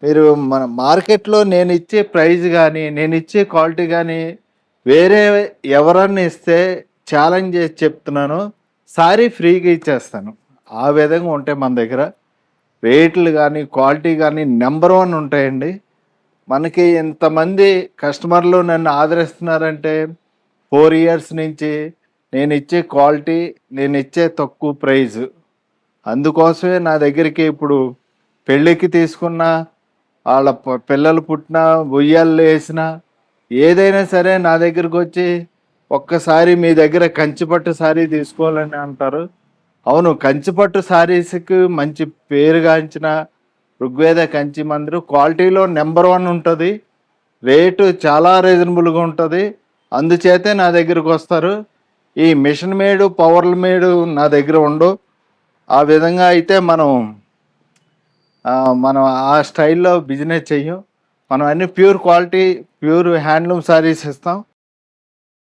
మీరు మన మార్కెట్‌లో నేనిచ్చే ప్రైస్ గాని, నేనిచ్చే క్వాలిటీ గాని వేరే ఎవరన్నా ఇస్తే ఛాలెంజ్ చేసి చెప్తున్నాను. సారీ ఫ్రీగా ఇచ్చేస్తాను. ఆ విధంగా ఉంటాయి మన దగ్గర. రేట్లు గాని, క్వాలిటీ గాని నంబర్ 1 ఉంటాయండి. మనకి ఇంతమంది కస్టమర్లు నన్ను ఆదరిస్తున్నారంటే 4 ఇయర్స్ నుంచి నేనిచ్చే క్వాలిటీ, నేనిచ్చే తక్కువ ప్రైజు. అందుకోసమే నా దగ్గరికి ఇప్పుడు పెళ్ళికి తీసుకున్న, ఆళ్ళ పిల్లలు పుట్టినా, ఉయ్యాల్లో ఏసినా, ఏదైనా సరే నా దగ్గరకొచ్చి ఒక్కసారి మీ దగ్గర కంచిపట్టు సారీ తీసుకోవాలని అంటారు. అవును. కంచిపట్టు సారీస్‌కి మంచి పేరుగాంచిన ఋగ్వేద కంచి మందిరం క్వాలిటీలో నంబర్ 1 ఉంటది. రేటు చాలా రీజనబుల్‌గా ఉంటది. అందుచేతే నా దగ్గరకొస్తారు. ఈ మిషన్ మేడు, పవర్లు మేడు నా దగ్గర ఉండవు. ఆ విధంగా అయితే మనం ఆ స్టైల్‌లో బిజినెస్ చెయ్యం. మనం అన్ని pure quality, pure handloom saris ఇస్తాం.